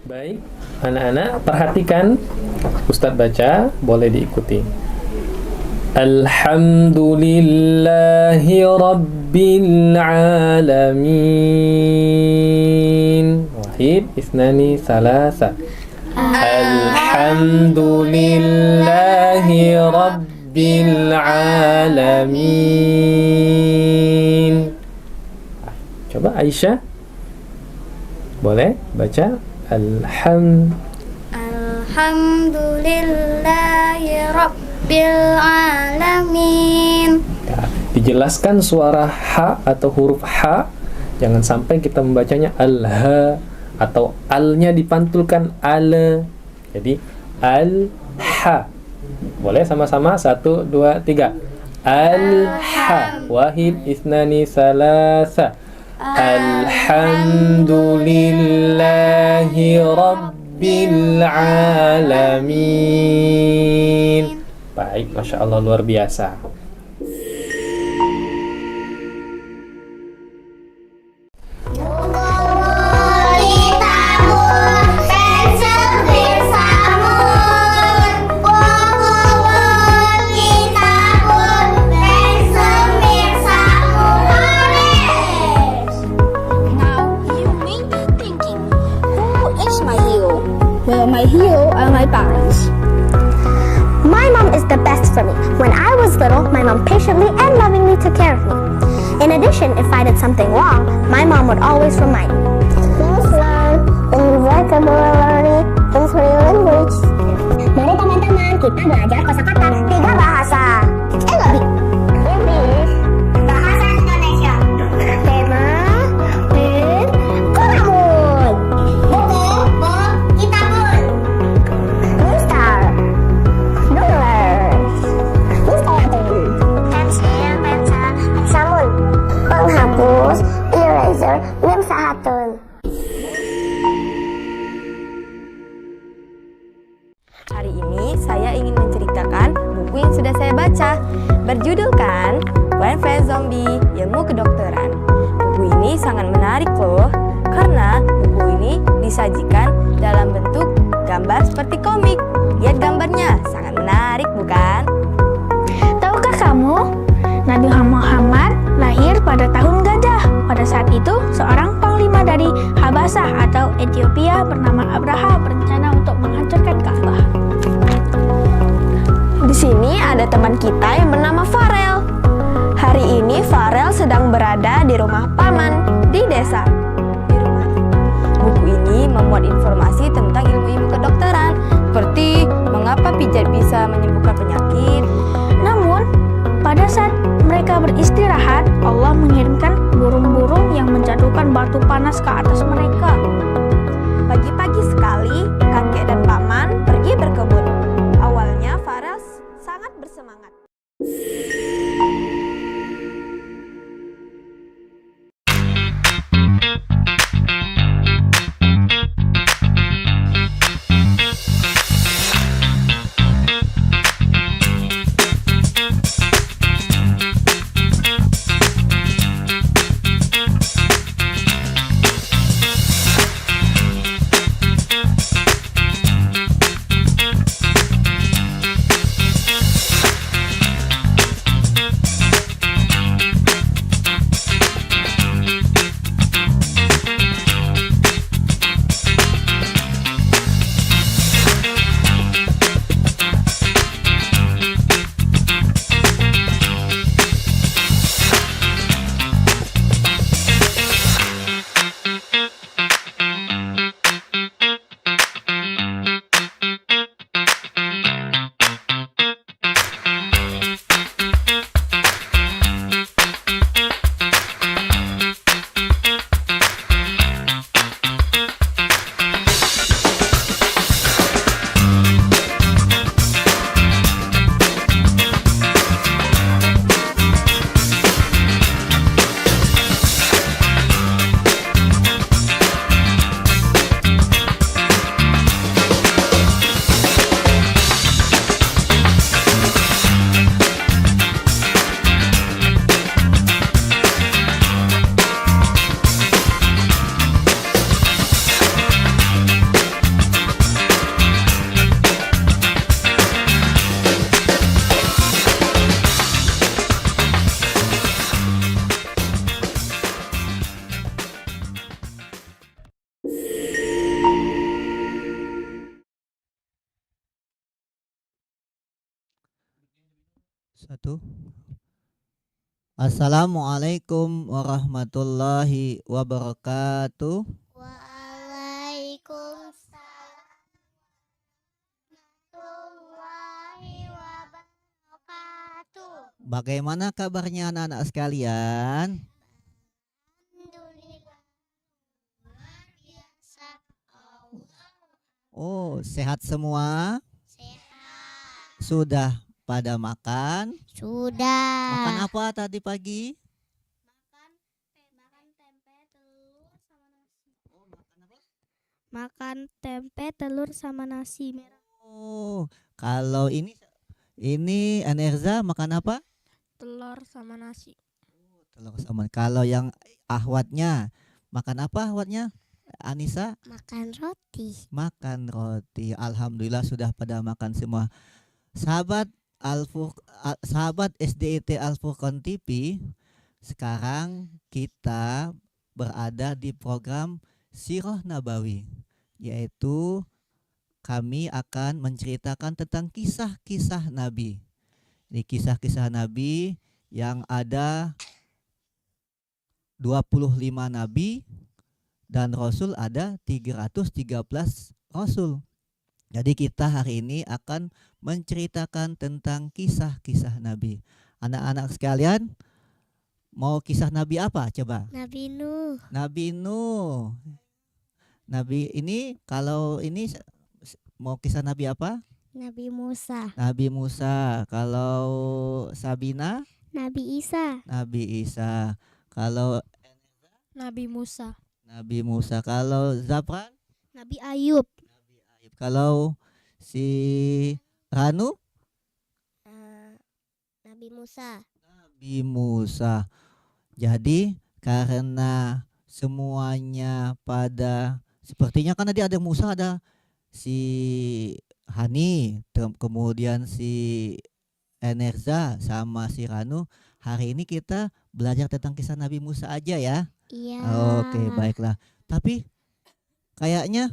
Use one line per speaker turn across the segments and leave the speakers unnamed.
Baik, anak-anak perhatikan Ustadz baca, boleh diikuti. Alhamdulillahi Rabbil Alamin. Wahid, isnani, salasa. Alhamdulillahi Rabbil Alamin. Coba Aisyah, boleh baca
Alhamdulillahi Rabbil Alamin.
Ya, dijelaskan suara ha atau huruf ha, jangan sampai kita membacanya al-ha atau al-nya dipantulkan al. Jadi al-ha. Boleh sama-sama 1, 2, 3. Al-ha. Wahid, isnani, salasa. Alhamdulillahi Rabbil Alamin. Baik, Masya Allah, luar biasa.
Well, my hero are my parents.
My mom is the best for me. When I was little, my mom patiently and lovingly took care of me. In addition, if I did something wrong, my mom would always remind me.
Let's learn English vocabulary in three languages. Mari teman-teman, kita belajar kosakata 3 bahasa. Lebih.
Bahasa Indonesia.
Tema dan Koramun.
Buku, kitabun.
Mister. Dollars. Mister.
Pensil, pensamun.
Penghapus. Eraser. Mem sahatun.
Hari ini saya ingin menceritakan buku yang sudah saya baca, berjudulkan When Friends Zombie, Ilmu Kedokteran. Buku ini sangat menarik loh, karena buku ini disajikan dalam bentuk gambar seperti komik. Lihat gambarnya, sangat menarik bukan?
Tahukah kamu, Nabi Muhammad lahir pada tahun gajah. Pada saat itu, seorang panglima dari Habasah atau Ethiopia bernama Abraha berencana untuk menghancurkan Ka'bah.
Di sini ada teman kita yang bernama Farel. Hari ini Farel sedang berada di rumah paman di desa. Buku ini memuat informasi tentang ilmu-ilmu kedokteran, seperti mengapa pijat bisa menyembuhkan penyakit.
Namun, pada saat mereka beristirahat, Allah mengirimkan burung-burung yang menjatuhkan batu panas ke atas mereka.
Pagi-pagi sekali, kakek dan paman pergi berkebun. Awalnya Farel sangat bersemangat.
Satu. Assalamualaikum warahmatullahi wabarakatuh.
Waalaikumsalam warahmatullahi wabarakatuh.
Bagaimana kabarnya anak-anak sekalian?
Alhamdulillah luar biasa. Allah
Oh, sehat semua?
sehat.
Sudah pada makan?
Sudah.
Makan apa tadi pagi?
Makan tempe telur sama nasi.
Makan tempe, telur sama nasi merah.
Oh, kalau ini Anerza makan apa?
Telur sama nasi.
Telur sama. Kalau yang ahwatnya makan apa ahwatnya? Anissa
Makan roti.
makan roti. Alhamdulillah sudah pada makan semua. Sahabat sahabat SDIT Al Furqan TV, sekarang kita berada di program Sirah Nabawi, yaitu kami akan menceritakan tentang kisah-kisah Nabi. Ini kisah-kisah Nabi yang ada 25 Nabi dan Rasul ada 313 Rasul. Jadi kita hari ini akan menceritakan tentang kisah-kisah Nabi. Anak-anak sekalian, mau kisah Nabi apa coba?
Nabi Nuh.
Nabi Nuh. Nabi ini kalau ini mau kisah Nabi apa?
Nabi Musa.
Nabi Musa. Kalau Sabina,
Nabi Isa.
Nabi Isa. Kalau
Nabi Musa.
Nabi Musa. Kalau Zapran,
Nabi Ayub.
Nabi Ayub. Kalau si Ranu,
Nabi Musa.
Nabi Musa. Jadi karena semuanya pada sepertinya kan tadi ada Musa, ada si Hani, kemudian si Enerza sama si Ranu. Hari ini kita belajar tentang kisah Nabi Musa aja ya.
Iya.
Oke, baiklah. Tapi kayaknya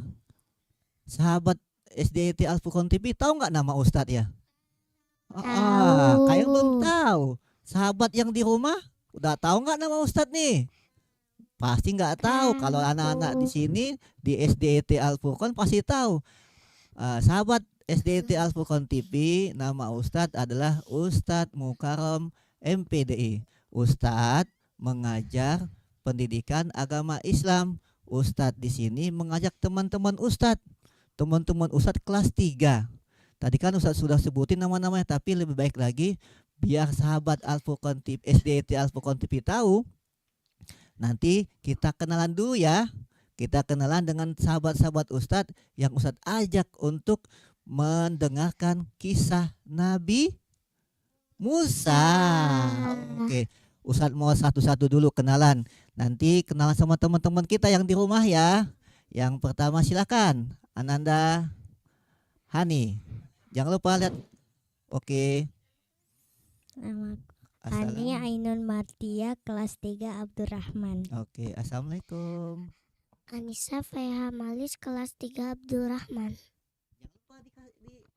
sahabat SDIT Al Furqan TV tahu nggak nama Ustadz ya?
Tahu.
Kayak belum tahu. Sahabat yang di rumah udah tahu nggak nama Ustadz nih? Pasti nggak tahu. Kalau anak-anak di sini di SDIT Al Furqan pasti tahu. Sahabat SDIT Al Furqan TV, nama Ustadz adalah Ustadz Mukarram MPDI. Ustadz mengajar pendidikan agama Islam. Ustadz di sini mengajak teman-teman Ustadz kelas 3. Tadi kan Ustadz sudah sebutin nama-namanya, tapi lebih baik lagi biar sahabat Al Furqan TV, SDIT Al Furqan TV tahu. Nanti kita kenalan dulu ya. Kita kenalan dengan sahabat-sahabat Ustadz yang Ustadz ajak untuk mendengarkan kisah Nabi Musa. Oke, Ustadz mau satu-satu dulu kenalan. Nanti kenalan sama teman-teman kita yang di rumah ya. Yang pertama silakan Ananda Hani. Jangan lupa lihat. Oke.
Nama
Assalamualaikum.
Ani Ainun Martia kelas 3 Abdurrahman.
Oke, assalamualaikum.
Anissa Faiha Malis kelas 3 Abdurrahman.
Jangan lupa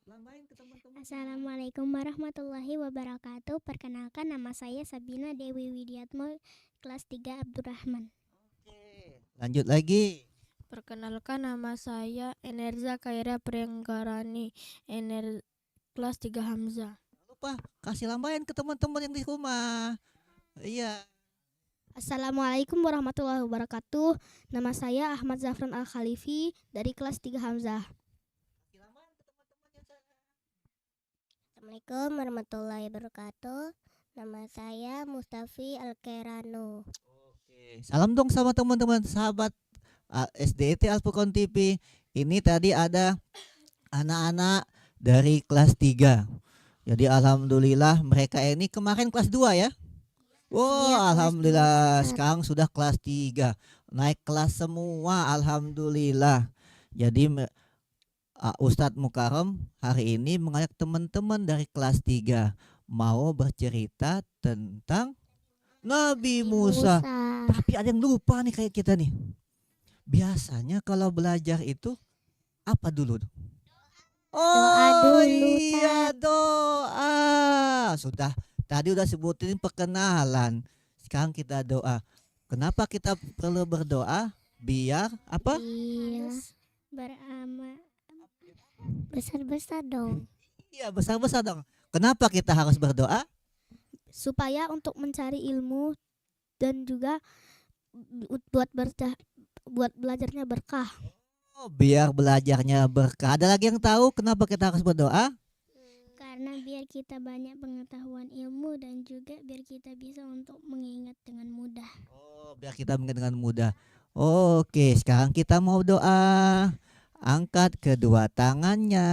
dilambain ke teman-teman.
Assalamualaikum warahmatullahi wabarakatuh. Perkenalkan, nama saya Sabina Dewi Widiatmo, kelas 3 Abdurrahman.
Oke, lanjut lagi.
Perkenalkan, nama saya Enerza Kaira Priangkarani, kelas 3 Hamzah.
Jangan lupa kasih lambain ke teman-teman yang di rumah. Iya.
Assalamualaikum warahmatullahi wabarakatuh. Nama saya Ahmad Zafran Al-Khalifi dari kelas 3 Hamzah.
Kasih lambain ke teman-teman yang saya.
Assalamualaikum warahmatullahi wabarakatuh. Nama saya Mustafi Alkerano.
Oke, salam dong sama teman-teman sahabat SDIT Al Furqan TV. Ini tadi ada anak-anak dari kelas 3. Jadi alhamdulillah mereka ini kemarin kelas 2 ya. Wow, alhamdulillah sekarang sudah kelas 3. Naik kelas semua, alhamdulillah. Jadi Ustadz Mukarram hari ini mengajak teman-teman dari kelas 3 mau bercerita tentang Nabi Musa. Tapi ada yang lupa nih kayak kita nih. Biasanya kalau belajar itu apa dulu?
Doa dulu,
Iya, doa. Sudah Tadi udah sebutin perkenalan. Sekarang kita doa. Kenapa kita perlu berdoa? Biar apa?
Iya. Beramal besar-besar dong.
Iya, besar-besar dong. Kenapa kita harus berdoa?
Supaya untuk mencari ilmu dan juga buat belajarnya berkah.
Oh, biar belajarnya berkah. Ada lagi yang tahu kenapa kita harus berdoa?
Karena biar kita banyak pengetahuan ilmu dan juga biar kita bisa untuk mengingat dengan mudah.
Oh, biar kita mengingat dengan mudah. Oke, sekarang kita mau doa. Angkat kedua tangannya.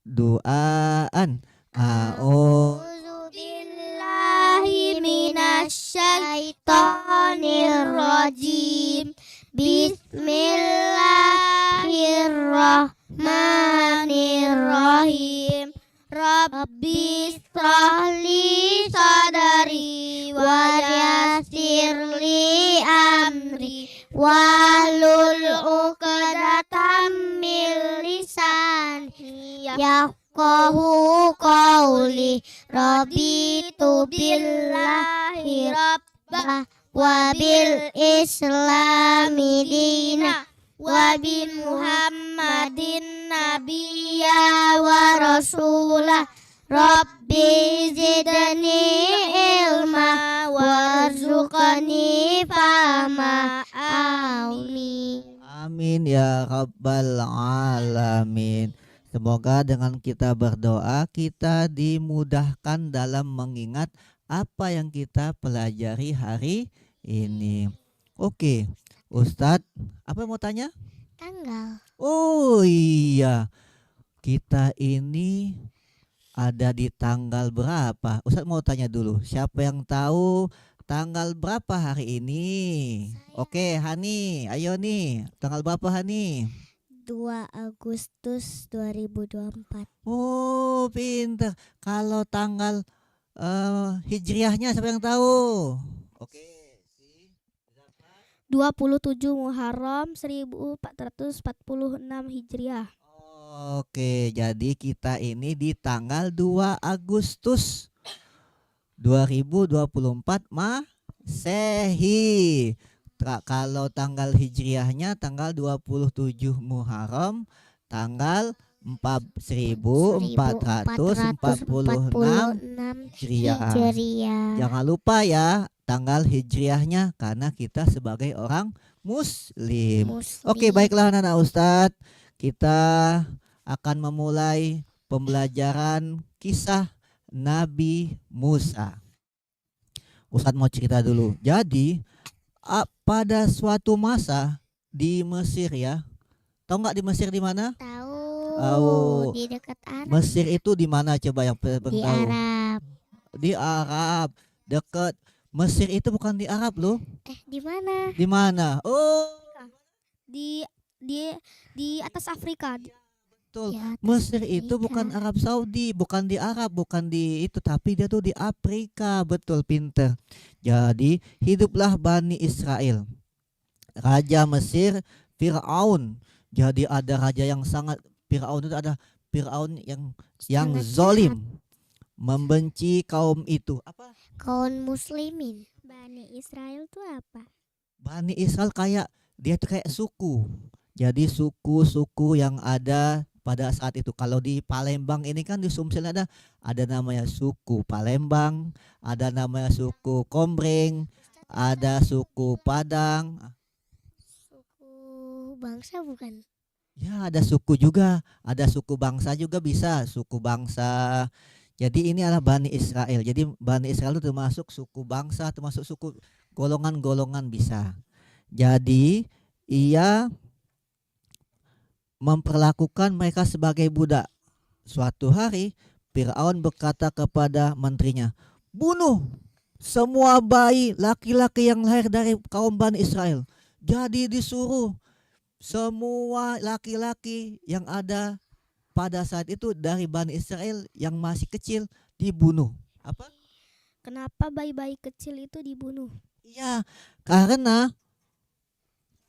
Doaan.
A'udzu billahi minasyaitonir rajim. Bismillahirrahmanirrahim. Rabbi shrahli sadari wa yassirli amri wahlul 'uqdatam min lisani yafqahu qawli. Raditu billahi rabbah wa bil islami dina wa bi muhammadin nabiyya wa rasulah. Rabbi zidni ilma warzuqni fahma. Amin.
Amin ya rabbal alamin. Semoga dengan kita berdoa kita dimudahkan dalam mengingat apa yang kita pelajari hari ini. Oke, Ustadz, apa yang mau tanya?
Tanggal.
Oh iya, kita ini ada di tanggal berapa? Ustadz mau tanya dulu, siapa yang tahu tanggal berapa hari ini? Oke, Hani, ayo nih, tanggal berapa Hani?
2 Agustus 2024.
Oh, pinter. Kalau tanggal hijriahnya siapa yang tahu? Oke.
27 Muharram 1446 Hijriah.
Oke, jadi kita ini di tanggal 2 Agustus 2024 Masehi. Kalau tanggal hijriahnya tanggal 27 Muharram tanggal 1446 Hijriah. Jangan lupa ya tanggal hijriahnya karena kita sebagai orang muslim. Oke, baiklah anak-anak Ustadz, kita akan memulai pembelajaran kisah Nabi Musa. Ustadz mau cerita dulu. Jadi pada suatu masa di Mesir ya. Tahu nggak di Mesir di mana?
Tahu. Di dekat Arab.
Mesir itu di mana coba yang tahu?
Di Arab.
Di Arab. Dekat Mesir itu bukan di Arab loh.
Di mana?
Di mana? Oh,
Di atas Afrika.
betul.
Di atas
Mesir itu
Afrika.
bukan Arab Saudi, bukan di Arab, bukan di itu, tapi dia tuh di Afrika. Betul, pinter. Jadi hiduplah Bani Israel. Raja Mesir Fir'aun. Jadi ada raja yang sangat Fir'aun itu ada Fir'aun yang
Sangat
zolim, membenci kaum itu. Apa?
Kaum muslimin. Bani Israel itu apa?
Bani Israel kayak dia tuh kayak suku. Jadi suku-suku yang ada pada saat itu. Kalau di Palembang ini kan di Sumsel ada namanya suku Palembang, ada namanya suku Kombreng, ada suku Padang.
Suku bangsa bukan?
Ya, ada suku juga, ada suku bangsa juga bisa, suku bangsa. Jadi ini adalah Bani Israel. Jadi Bani Israel itu termasuk suku bangsa, termasuk suku golongan-golongan bisa. Jadi ia memperlakukan mereka sebagai budak. Suatu hari Fir'aun berkata kepada menterinya, "Bunuh semua bayi laki-laki yang lahir dari kaum Bani Israel." Jadi disuruh semua laki-laki yang ada pada saat itu dari Bani Israel yang masih kecil dibunuh. Apa?
Kenapa bayi-bayi kecil itu dibunuh?
Iya, karena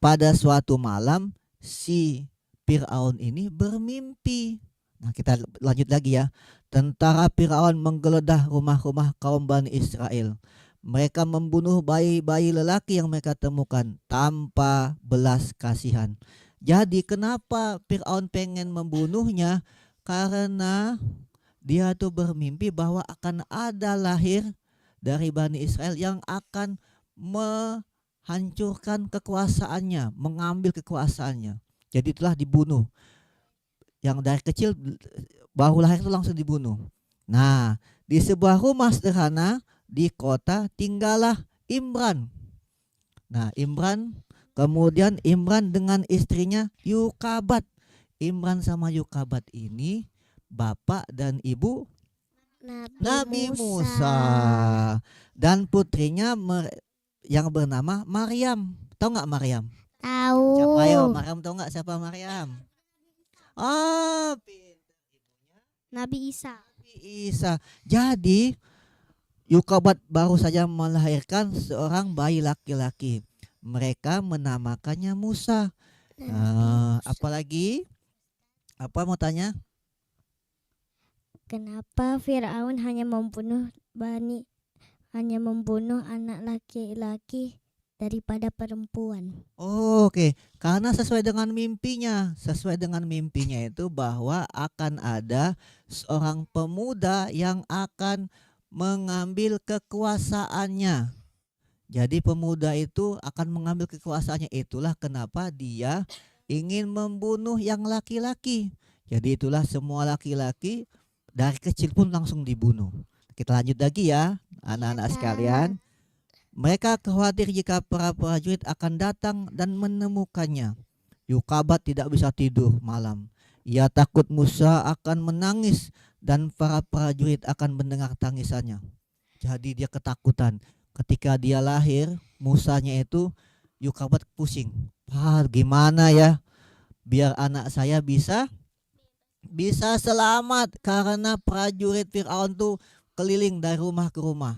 pada suatu malam si Fir'aun ini bermimpi. Nah, kita lanjut lagi ya. Tentara Firaun menggeledah rumah-rumah kaum Bani Israel. Mereka membunuh bayi-bayi lelaki yang mereka temukan tanpa belas kasihan. Jadi kenapa Firaun pengen membunuhnya? Karena dia tuh bermimpi bahwa akan ada lahir dari Bani Israel yang akan menghancurkan kekuasaannya, mengambil kekuasaannya. Jadi itulah dibunuh. Yang dari kecil baru lahir itu langsung dibunuh. Nah, di sebuah rumah sederhana di kota tinggallah Imran. Nah, kemudian Imran dengan istrinya Yukabat. Imran sama Yukabat ini bapak dan ibu Nabi Musa. Dan putrinya yang bernama Maryam. Tahu nggak Maryam?
Tahu.
Siapa ayo? Maryam tahu nggak siapa Maryam?
Nabi Isa.
Isa. Jadi Yukabat baru saja melahirkan seorang bayi laki-laki. Mereka menamakannya Musa. Apalagi? Apa mau tanya?
Kenapa Firaun hanya membunuh anak laki-laki daripada perempuan?
Oke. Karena sesuai dengan mimpinya. Sesuai dengan mimpinya itu bahwa akan ada seorang pemuda yang akan mengambil kekuasaannya. Jadi pemuda itu akan mengambil kekuasaannya. Itulah kenapa dia ingin membunuh yang laki-laki. Jadi itulah semua laki-laki dari kecil pun langsung dibunuh. Kita lanjut lagi ya, anak-anak sekalian. Mereka khawatir jika para prajurit akan datang dan menemukannya. Yukabat tidak bisa tidur malam. Ia takut Musa akan menangis dan para prajurit akan mendengar tangisannya. Jadi dia ketakutan. Ketika dia lahir, Musanya itu Yukabat pusing. Gimana ya biar anak saya bisa selamat, karena prajurit Firaun tuh keliling dari rumah ke rumah.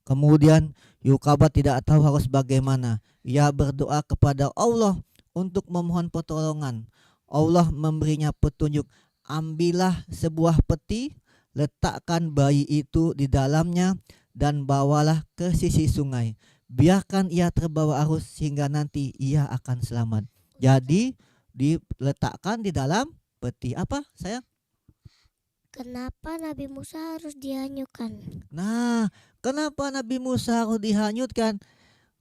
Kemudian Yukabat tidak tahu harus bagaimana. Ia berdoa kepada Allah untuk memohon pertolongan. Allah memberinya petunjuk. Ambillah sebuah peti, letakkan bayi itu di dalamnya dan bawalah ke sisi sungai. Biarkan ia terbawa arus sehingga nanti ia akan selamat. Jadi diletakkan di dalam peti. Apa sayang?
Kenapa Nabi Musa harus dihanyutkan?
Nah, kenapa Nabi Musa harus dihanyutkan?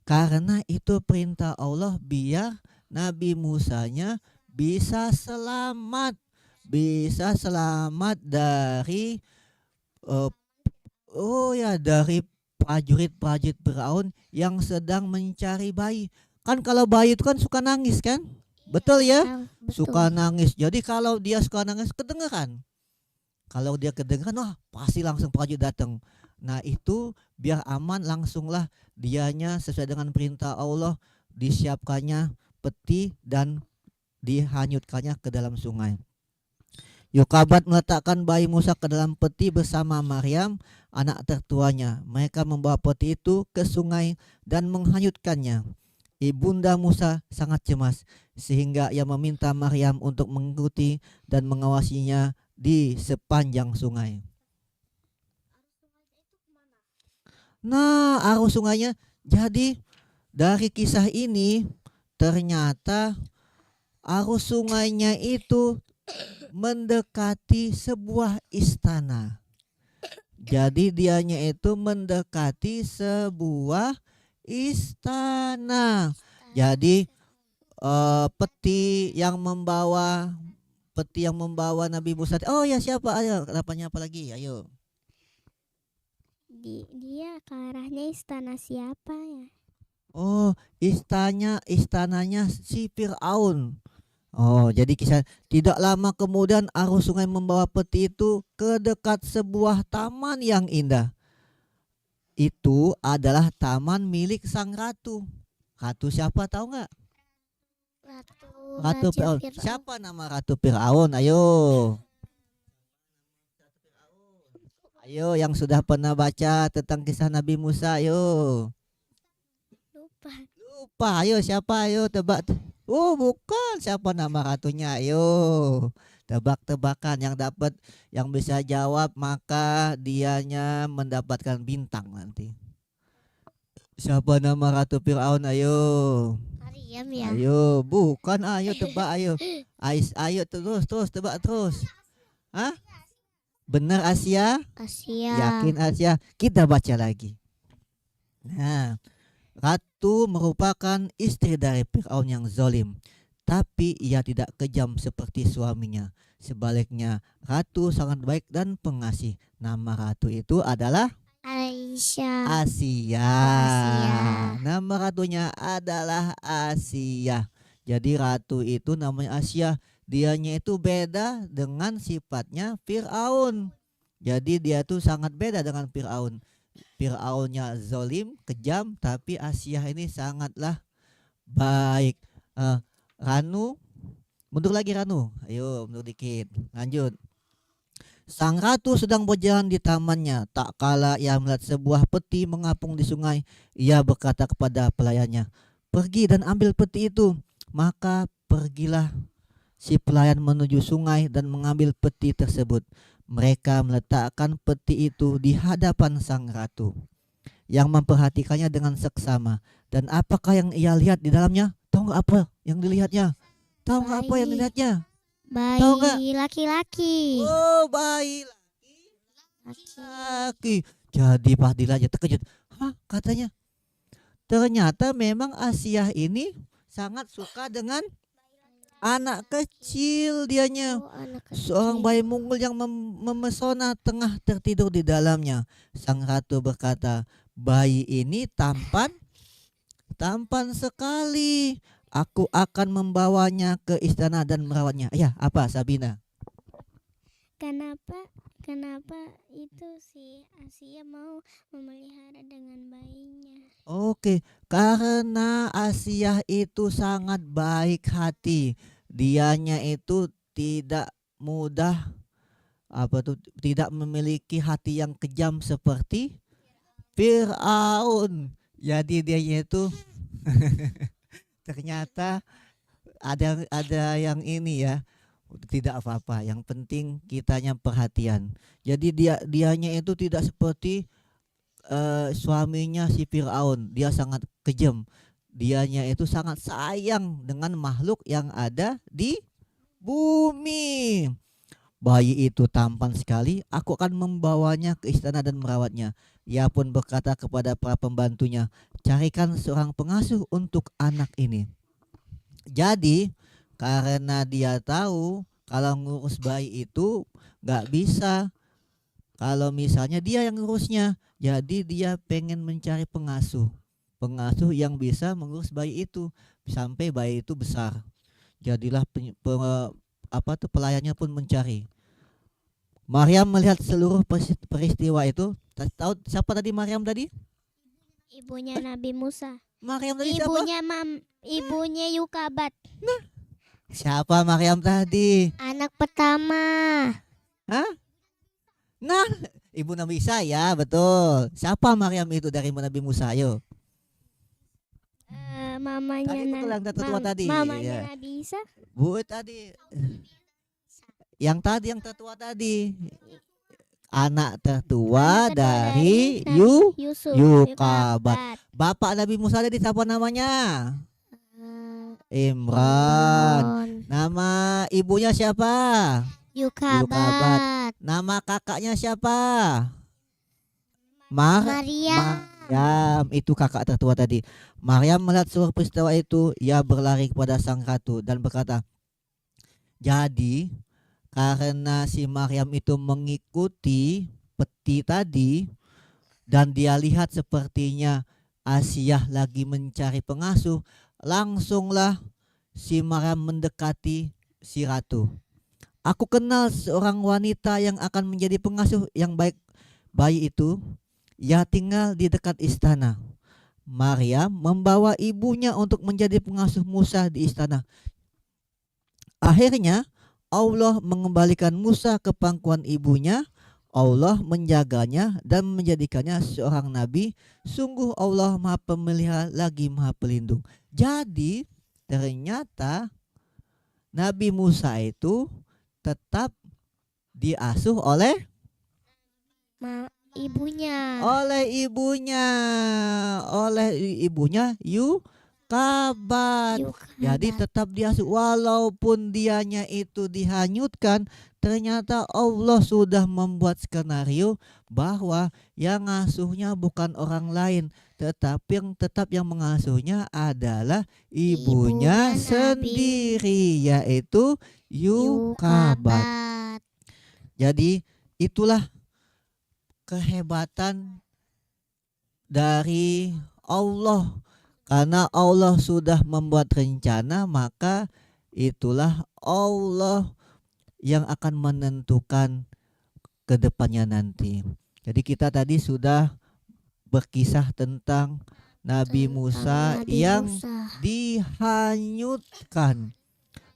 Karena itu perintah Allah biar Nabi Musanya bisa selamat. Bisa selamat dari dari prajurit-prajurit Firaun yang sedang mencari bayi. Kan kalau bayi itu kan suka nangis kan? Betul ya?
Betul.
Suka nangis. Jadi kalau dia suka nangis kedengeran. Kalau dia kedengeran, wah pasti langsung prajurit datang. Nah itu biar aman, langsunglah dianya sesuai dengan perintah Allah disiapkannya peti dan dihanyutkannya ke dalam sungai. Yukabat meletakkan bayi Musa ke dalam peti bersama Maryam, anak tertuanya. Mereka membawa peti itu ke sungai dan menghanyutkannya. Ibunda Musa sangat cemas sehingga ia meminta Maryam untuk mengikuti dan mengawasinya di sepanjang sungai. Nah, arus sungainya, jadi dari kisah ini ternyata arus sungainya itu mendekati sebuah istana. Jadi dianya itu mendekati sebuah istana. Jadi peti yang membawa Nabi Musa. Oh ya, siapa? Ayo, apanya apa lagi? Ayo.
Dia ke arahnya istana siapa ya?
Oh, istananya si Firaun. Oh, jadi kisah tidak lama kemudian arus sungai membawa peti itu ke dekat sebuah taman yang indah. Itu adalah taman milik sang ratu. Ratu siapa tahu nggak? Ratu Firaun. Siapa nama Ratu Firaun? Ayo. Ayo yang sudah pernah baca tentang kisah Nabi Musa, ayo.
Lupa.
Ayo siapa? Ayo tebak. Oh, bukan. Siapa nama ratunya? Ayo, tebak-tebakan. Yang bisa jawab maka dianya mendapatkan bintang nanti. Siapa nama Ratu Fir'aun? Ayo.
Maryam ya.
Ayo, bukan. Ayo tebak, ayo. Ayo terus tebak terus. Hah? Benar Asia?
Asia.
Yakin Asia? Kita baca lagi. Nah, Ratu merupakan istri dari Fir'aun yang zalim, tapi ia tidak kejam seperti suaminya. Sebaliknya, Ratu sangat baik dan pengasih. Nama Ratu itu adalah
Aisyah.
Asia.
Asia.
Nama ratunya adalah Asia. Jadi ratu itu namanya Asia. Dianya itu beda dengan sifatnya Fir'aun. Jadi dia tuh sangat beda dengan Fir'aun. Fir'aunnya zalim, kejam, tapi Asia ini sangatlah baik. Ranu, mundur lagi Ranu. Ayo mundur dikit. Lanjut. Sang ratu sedang berjalan di tamannya. Tak kala ia melihat sebuah peti mengapung di sungai. Ia berkata kepada pelayannya, "Pergi dan ambil peti itu." Maka pergilah si pelayan menuju sungai dan mengambil peti tersebut. Mereka meletakkan peti itu di hadapan sang ratu, yang memperhatikannya dengan seksama. Dan apakah yang ia lihat di dalamnya? Tahu nggak apa yang dilihatnya? Tahu nggak apa yang dilihatnya? Tahu nggak?
Bayi laki-laki.
Oh, bayi laki. Jadi Fadila aja terkejut. Hah, katanya. Ternyata memang Asia ini sangat suka dengan anak kecil dianya.
Oh, anak
Seorang
kecil.
bayi mungil yang memesona tengah tertidur di dalamnya. Sang ratu berkata, "Bayi ini tampan sekali. Aku akan membawanya ke istana dan merawatnya." Ya, apa Sabina?
Kenapa itu si Asia mau memelihara dengan bayinya?
Oke, karena Asia itu sangat baik hati. Dianya itu tidak mudah tidak memiliki hati yang kejam seperti Fir'aun. Jadi dia itu ternyata ada yang ini ya. Tidak apa-apa, yang penting kitanya perhatian. Jadi dianya itu tidak seperti suaminya si Fir'aun. Dia sangat kejam. Dianya itu sangat sayang dengan makhluk yang ada di bumi. Bayi itu tampan sekali. Aku akan membawanya ke istana dan merawatnya. Ia pun berkata kepada para pembantunya, "Carikan seorang pengasuh untuk anak ini." Jadi karena dia tahu kalau ngurus bayi itu gak bisa kalau misalnya dia yang ngurusnya. Jadi dia pengen mencari pengasuh yang bisa mengurus bayi itu sampai bayi itu besar. Jadilah pelayannya pun mencari. Maryam melihat seluruh peristiwa itu. Tahu siapa tadi Maryam tadi?
Ibunya Nabi Musa.
Maryam tadi siapa?
Ibunya Yukabat.
Siapa Maryam tadi?
Anak pertama.
Hah? Nah, ibu Nabi Isa ya, betul. Siapa Maryam itu dari Nabi Musa? Ayo.
Mamanya
Tadi betul yang tertua tadi.
Mamanya
Ya.
Nabi Isa.
Bu tadi. Yang tertua tadi. Anak tertua dari
Yusuf.
Yukabat. Bapak Nabi Musa tadi siapa namanya? Imran. Nama ibunya siapa?
Yukabat.
Nama kakaknya siapa?
Maryam.
Maryam, itu kakak tertua tadi. Maryam melihat seluruh peristiwa itu, ia berlari kepada sang ratu dan berkata, "Jadi karena si Maryam itu mengikuti peti tadi dan dia lihat sepertinya Asia lagi mencari pengasuh, langsunglah si Maryam mendekati si ratu. Aku kenal seorang wanita yang akan menjadi pengasuh yang baik bayi itu. Ia tinggal di dekat istana." Maryam membawa ibunya untuk menjadi pengasuh Musa di istana. Akhirnya Allah mengembalikan Musa ke pangkuan ibunya. Allah menjaganya dan menjadikannya seorang nabi. Sungguh Allah Maha Pemelihara lagi Maha Pelindung. Jadi ternyata Nabi Musa itu tetap diasuh oleh
Ibunya.
oleh ibunya Yukabat. Jadi tetap diasuh walaupun dianya itu dihanyutkan, ternyata Allah sudah membuat skenario bahwa yang ngasuhnya bukan orang lain, tetapi yang mengasuhnya adalah ibunya
Ibunya Nabi
sendiri, yaitu Yukabat. Jadi itulah kehebatan dari Allah. Karena Allah sudah membuat rencana, maka itulah Allah yang akan menentukan ke depannya nanti. Jadi kita tadi sudah berkisah tentang Nabi Musa yang dihanyutkan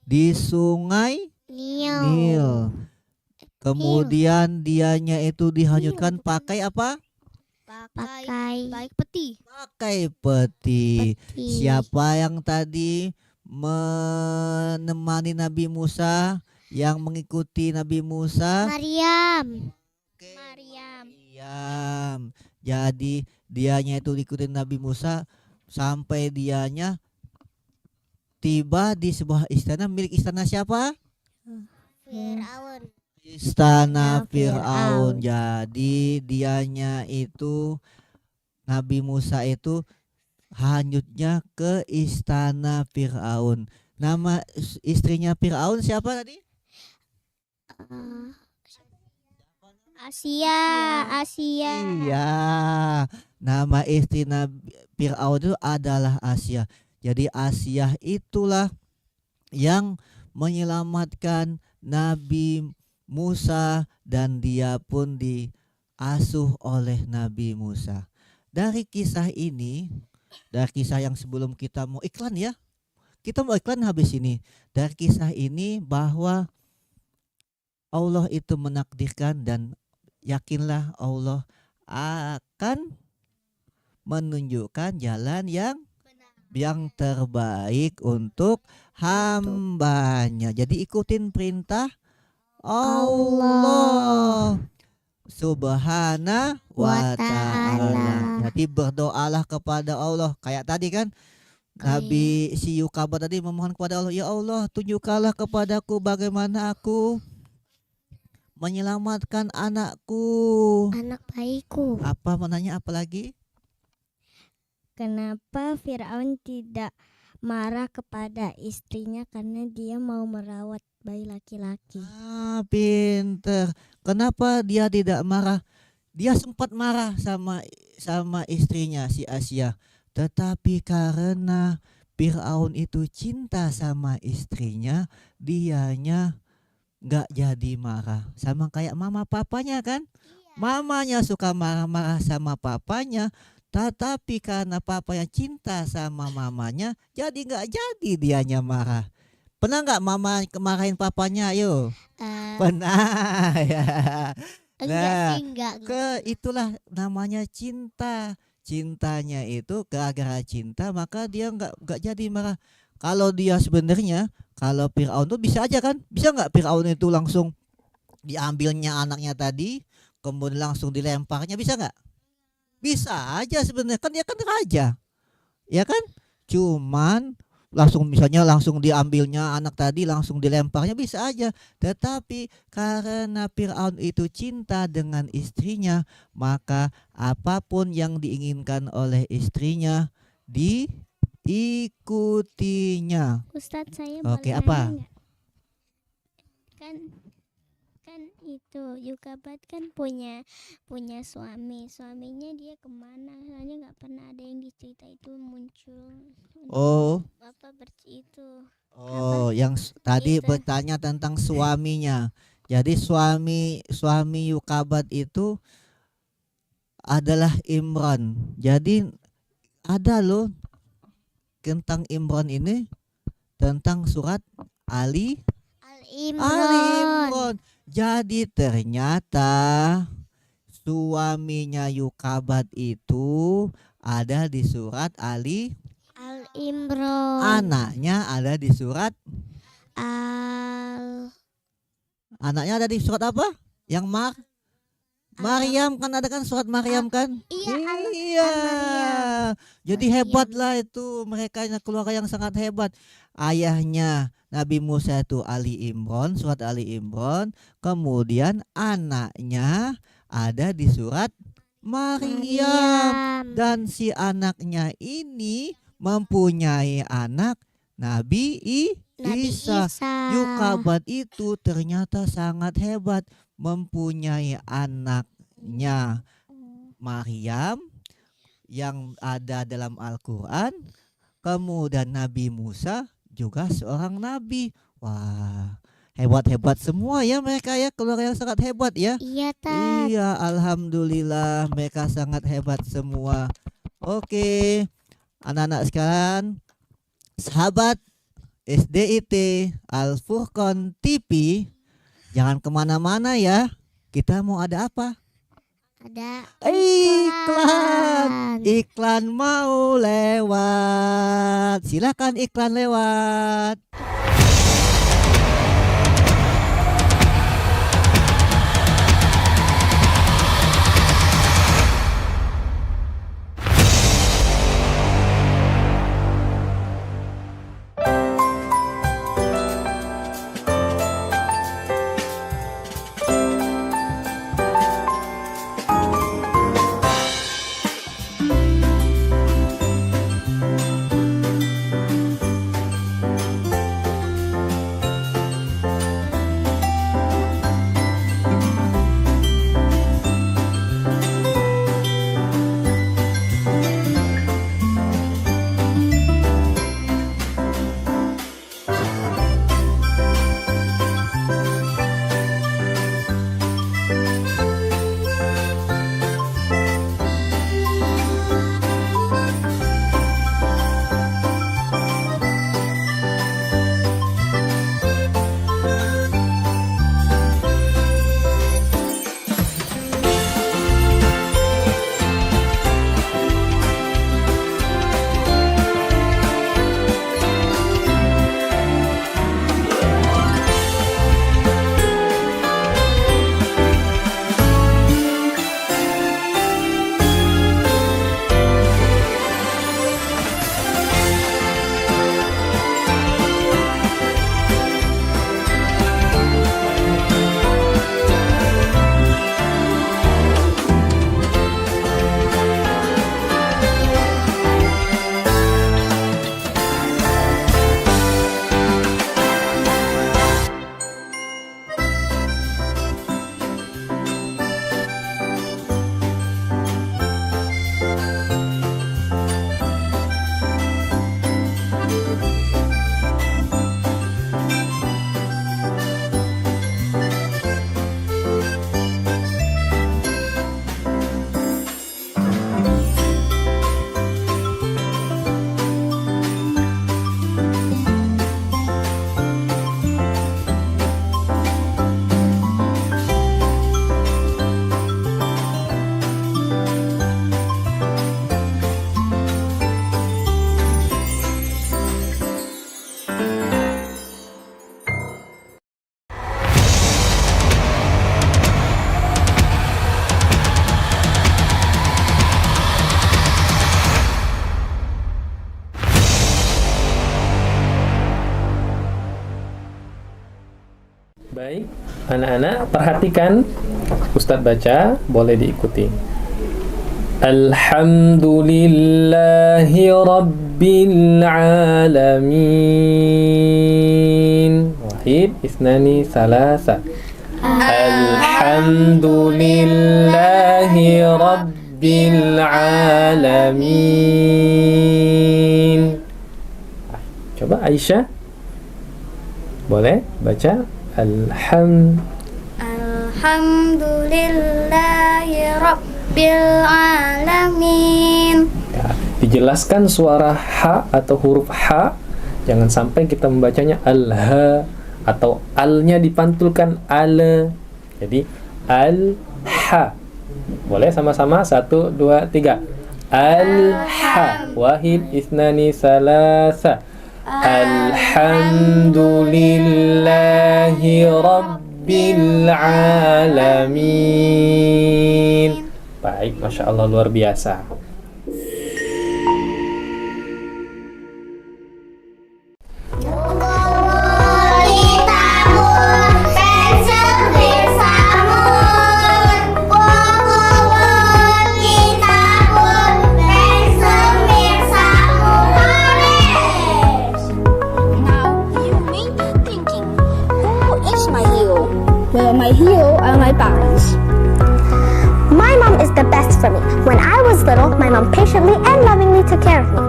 di sungai Nil. Kemudian dianya itu dihanyutkan pakai apa?
Pakai peti.
Pakai peti. Siapa yang tadi menemani Nabi Musa, yang mengikuti Nabi Musa?
Maryam.
Jadi dianya itu ikutin Nabi Musa sampai dianya tiba di sebuah istana. Milik istana siapa?
Firaun.
Istana Firaun. Jadi dianya itu, Nabi Musa itu hanyutnya ke istana Firaun. Nama istrinya Firaun siapa tadi?
Asia.
Iya. Nama istri Nabi Firaun itu adalah Asia. Jadi Asia itulah yang menyelamatkan Nabi Musa dan dia pun diasuh oleh Nabi Musa. Dari kisah ini, dari kisah yang sebelum kita mau iklan ya. Kita mau iklan habis ini. Dari kisah ini bahwa Allah itu menakdirkan dan yakinlah Allah akan menunjukkan jalan yang terbaik untuk hambanya. Jadi ikutin perintah Allah Subhanahu wa ta'ala. Jadi berdoalah kepada Allah. Kayak tadi kan Nabi si Yukabat tadi memohon kepada Allah, ya Allah tunjukkanlah kepadaku bagaimana aku menyelamatkan anakku.
Anak bayiku.
Apa menanya apa lagi?
Kenapa Firaun tidak marah kepada istrinya karena dia mau merawat bayi laki-laki?
Pinter. Kenapa dia tidak marah? Dia sempat marah sama istrinya si Asia. Tetapi karena Firaun itu cinta sama istrinya, dianya nggak jadi marah. Sama kayak mama papanya kan? Mamanya suka marah-marah sama papanya. Tetapi karena papanya cinta sama mamanya, jadi nggak jadi dianya marah. Pernah nggak mama kemarahin papanya? Ayo. Pernah ya.
Enggak.
Itulah namanya cinta. Cintanya itu gara-gara cinta, maka dia nggak jadi marah. Kalau dia sebenarnya, kalau Firaun tuh bisa aja kan? Bisa nggak Firaun itu langsung diambilnya anaknya tadi, kemudian langsung dilemparnya, bisa nggak? Bisa aja sebenarnya, kan dia kan raja, ya kan? Cuman langsung diambilnya anak tadi, langsung dilemparnya, bisa aja. Tetapi karena Firaun itu cinta dengan istrinya, maka apapun yang diinginkan oleh istrinya diikutinya.
Ustadz, saya
Oke,
boleh
apa?
nanya nggak? Kan itu Yukabat kan punya suaminya dia kemana? Soalnya nggak pernah ada yang dicerita itu muncul. Apa itu?
Yang tadi
Itu.
bertanya tentang suaminya. Jadi suami Yukabat itu adalah Imran. Jadi ada loh tentang Imran ini, tentang surat Ali Imran. Jadi ternyata suaminya Yukabat itu ada di surat Ali
Al-Imran.
Anaknya ada di surat
Al
Anaknya ada di surat apa? Yang Maryam kan, ada kan surat Maryam kan?
Iya,
Iya. Jadi hebatlah itu, mereka keluarga yang sangat hebat. Ayahnya Nabi Musa itu Ali Imran, surat Ali Imran. Kemudian anaknya ada di surat Maryam. Dan si anaknya ini mempunyai anak Nabi
Nabi
Isa.
Isa.
Yukabat itu ternyata sangat hebat, mempunyai anaknya Maryam yang ada dalam Al-Quran. Kemudian Nabi Musa juga seorang nabi. Wah, hebat-hebat semua ya mereka ya, keluarga yang sangat hebat ya.
Iya, Tat.
Iya, alhamdulillah mereka sangat hebat semua. Oke, anak-anak sekalian, sahabat SDIT Al-Furqan TV, jangan kemana-mana ya. Kita mau ada apa?
Ada
Iklan mau lewat. Silakan iklan lewat.
Baik, anak-anak perhatikan Ustadz baca, boleh diikuti. Alhamdulillahi Rabbil Alamin. Wahid, isnani, salasa. Alhamdulillahi Rabbil Alamin. Coba Aisyah, boleh baca
Alhamdulillahi Rabbil Alamin.
Ya, dijelaskan suara ha atau huruf ha, jangan sampai kita membacanya al-ha atau al-nya dipantulkan al. Jadi al-ha. Boleh sama-sama 1, 2, 3. Al-ha. Wahid, isnani, salasa. Alhamdulillahi Rabbil Alamin. Baik, Masya Allah, luar biasa.
Well, my hero are my parents.
My mom is the best for me. When I was little, my mom patiently and lovingly took care of me.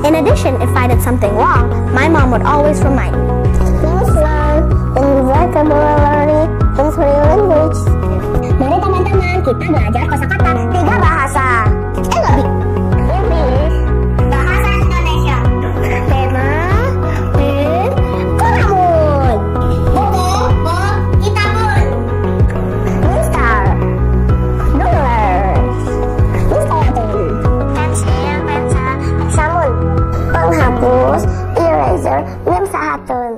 In addition, if I did something wrong, my mom would always remind me.
Let's learn in vocabulary in three languages. Mari teman-teman, kita belajar kosakata 3 bahasa. Lebih. English, bahasa Indonesia. Tema, pen, kolamun. Buku, kitabun.
Mister, dollars,
Instalator.
pensil, pensa, pensamun,
Penghapus, eraser, memsahatun.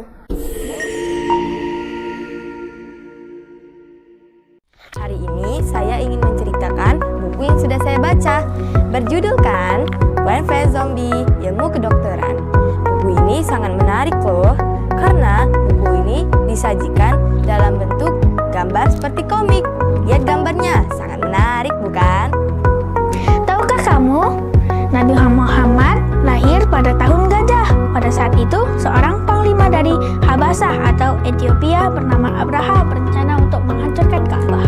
Hari ini saya ingin menceritakan buku yang sudah saya baca, berjudulkan When Friends Zombie, Ilmu Kedokteran. Buku ini sangat menarik loh, karena buku ini disajikan dalam bentuk gambar seperti komik. Lihat gambarnya, sangat menarik bukan?
Tahukah kamu, Nabi Muhammad lahir pada tahun gajah. Pada saat itu, seorang panglima dari Habasah atau Ethiopia bernama Abraha berencana untuk menghancurkan Ka'bah.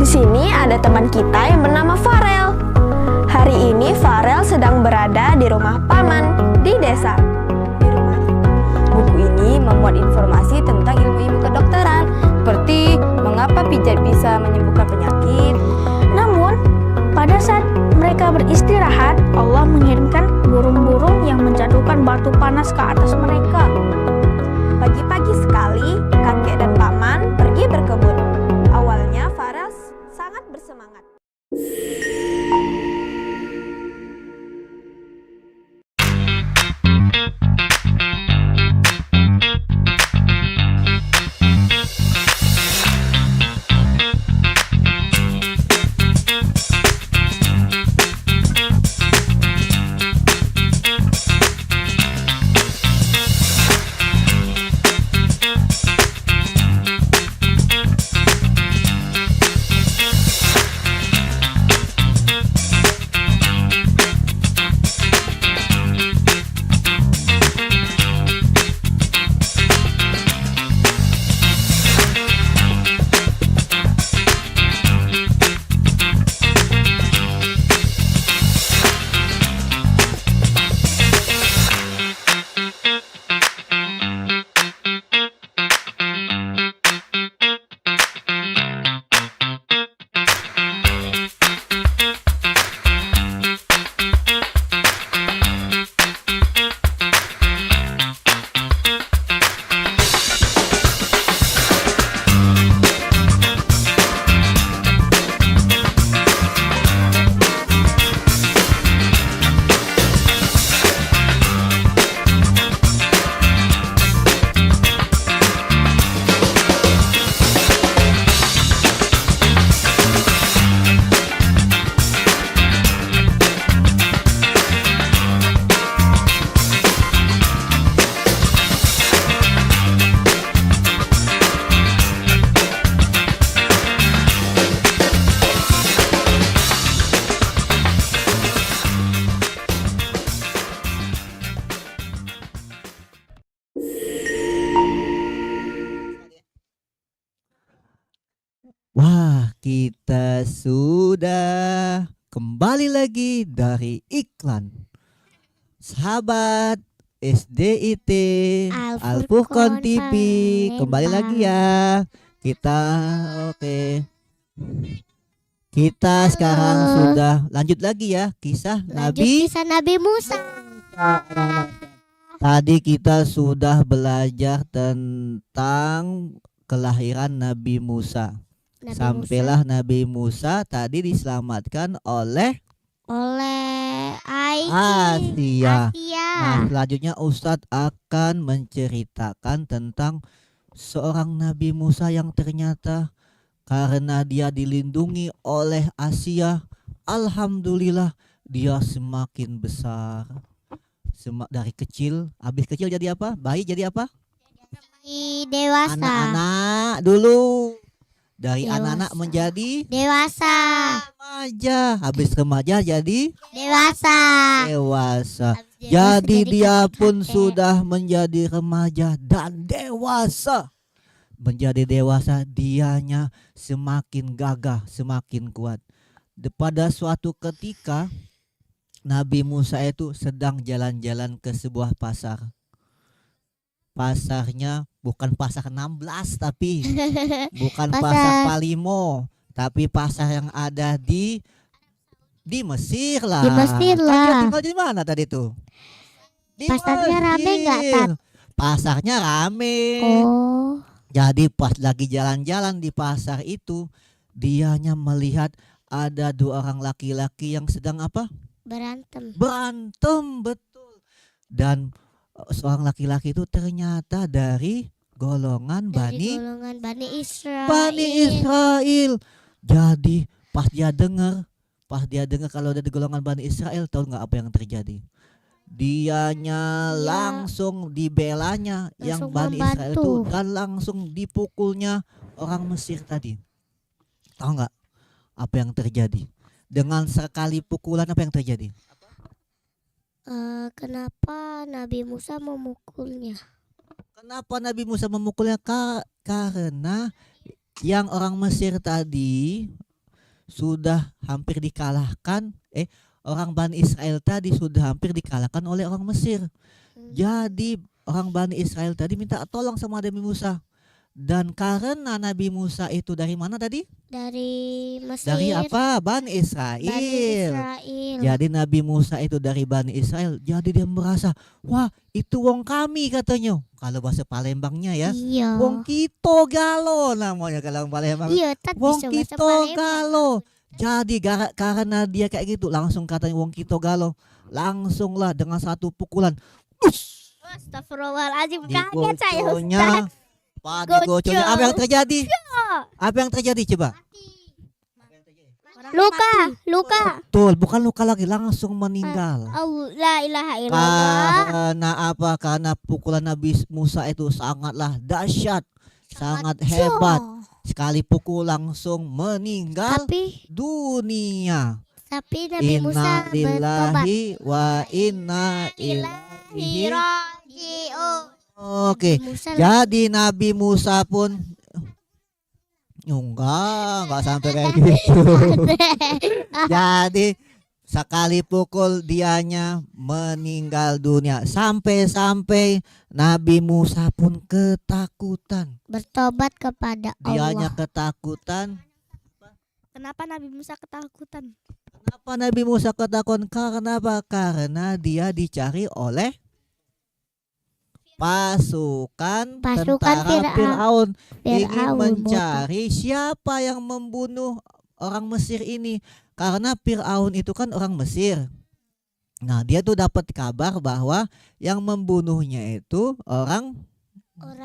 Di sini ada teman kita yang bernama Farel. Hari ini Farel sedang berada di rumah paman di desa. Di rumah buku ini memuat informasi tentang ilmu-ilmu kedokteran, seperti mengapa pijat bisa menyembuhkan penyakit.
Namun, pada saat mereka beristirahat, Allah mengirimkan burung-burung yang menjatuhkan batu panas ke atas mereka.
Pagi-pagi sekali, kakek dan paman pergi berkebun. Awalnya Farel sangat bersemangat.
Wah, kita sudah kembali lagi dari iklan. Sahabat SDIT Al-Furqan TV, kembali lagi ya. Kita Kita sekarang sudah lanjut lagi ya kisah
Kisah Nabi Musa.
Tadi kita sudah belajar tentang kelahiran Nabi Musa.
Nabi
Sampailah Nabi Musa tadi diselamatkan oleh
oleh
Asia.
Asia.
Nah, selanjutnya Ustadz akan menceritakan tentang seorang Nabi Musa yang ternyata karena dia dilindungi oleh Asia, alhamdulillah dia semakin besar. Dari kecil, habis kecil jadi apa? Bayi jadi apa?
Dewasa.
Anak-anak dulu. Dari
Dewasa.
anak-anak menjadi
Dewasa.
remaja. Habis remaja jadi
Dewasa.
dewasa.
Habis
Jadi dia
kakek-kakek.
pun sudah menjadi remaja dan dewasa. Menjadi dewasa, dianya semakin gagah, semakin kuat. Pada suatu ketika Nabi Musa itu sedang jalan-jalan ke sebuah pasar. Pasarnya bukan pasar 16 tapi bukan pasar Palimo, tapi pasar yang ada di Mesir lah.
Di Mesir
Kan dia
lah.
tinggal di mana tadi tuh? Di
Pasarnya rame nggak,
Mesir.
Tat?
Pasarnya rame.
Oh.
Jadi pas lagi jalan-jalan di pasar itu, dianya melihat ada dua orang laki-laki yang sedang apa?
Berantem.
Berantem, betul. Dan seorang laki-laki itu ternyata dari golongan
Dari golongan Bani Israel.
Bani Israel. Jadi pas dia dengar kalau dari golongan Bani Israel, tahu nggak apa yang terjadi? Dianya
Dia
langsung dibelanya yang
langsung
Bani Israel itu
membantu.
dan langsung dipukulnya orang Mesir tadi. Tahu nggak apa yang terjadi? Dengan sekali pukulan apa yang terjadi?
Kenapa Nabi Musa memukulnya?
Kenapa Nabi Musa memukulnya? Karena yang orang Mesir tadi sudah hampir dikalahkan. Orang Bani Israel tadi sudah hampir dikalahkan oleh orang Mesir. Jadi orang Bani Israel tadi minta tolong sama Nabi Musa. Dan karena Nabi Musa itu dari mana tadi?
Dari Mesir.
Dari apa? Bani Israel.
Bani Israel.
Jadi Nabi Musa itu dari Bani Israel. Jadi dia merasa, wah itu wong kami katanya. Kalau bahasa Palembangnya ya.
Iya.
Wong Kito Galo namanya kalau Palembang.
Iya, Tat
Wong
bisa bahasa
Kito
Palembang.
Galo. Jadi karena dia kayak gitu langsung katanya Wong Kito Galo. Langsunglah dengan satu pukulan.
Astagfirullahaladzim, kaget saya,
Digoconya.
Ustaz.
Digoconya. Apa yang terjadi? Apa yang terjadi coba?
Luka.
Betul, bukan luka lagi, langsung meninggal.
La ilaha illallah.
Karena apa? Karena pukulan Nabi Musa itu sangatlah dahsyat, sangat hebat. Sekali pukul langsung meninggal dunia.
Tapi Nabi Musa
Inna
bertobat.
lillahi wa inna ilaihi
raji'un.
Oke, jadi Nabi Musa pun enggak sampai kayak gitu. Jadi sekali pukul dianya meninggal dunia. Sampai-sampai Nabi Musa pun ketakutan.
Bertobat kepada
Dianya
Allah.
ketakutan.
Kenapa Nabi Musa ketakutan?
Kenapa Nabi Musa ketakutan? Karena apa? Karena dia dicari oleh pasukan tentara Fir'aun. Ingin mencari siapa yang membunuh orang Mesir ini. Karena Fir'aun itu kan orang Mesir. Nah, dia tuh dapat kabar bahwa yang membunuhnya itu orang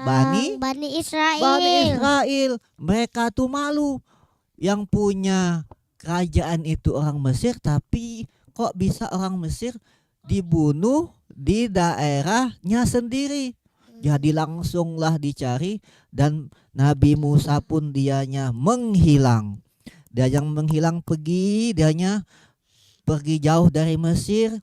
Bani
Israel.
Bani Israel. Mereka tuh malu. Yang punya kerajaan itu orang Mesir, tapi kok bisa orang Mesir dibunuh di daerahnya sendiri. Jadi langsunglah dicari dan Nabi Musa pun dianya menghilang. Dia yang menghilang dianya pergi jauh dari Mesir.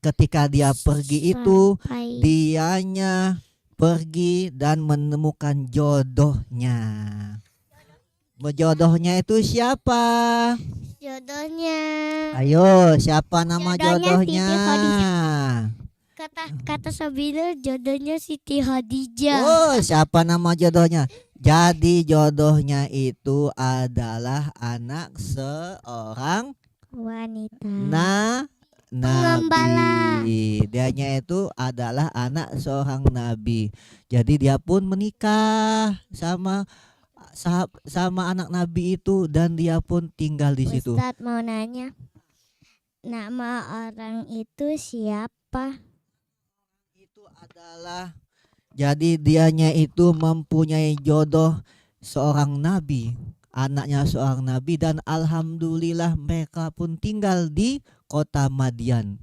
Ketika dia pergi itu, dianya pergi dan menemukan jodohnya. Jodohnya itu siapa?
Jodohnya.
Ayo, siapa nama jodohnya?
Kata Sabina jodohnya Siti Khadijah.
Oh, siapa nama jodohnya? Jadi jodohnya itu adalah anak seorang
wanita.
Nabi. Dianya itu adalah anak seorang nabi. Jadi dia pun menikah sama sama anak Nabi itu dan dia pun tinggal di situ.
Ustadz mau nanya, nama orang itu siapa?
Itu adalah, jadi dianya itu mempunyai jodoh seorang nabi, anaknya seorang nabi, dan alhamdulillah mereka pun tinggal di kota Madian.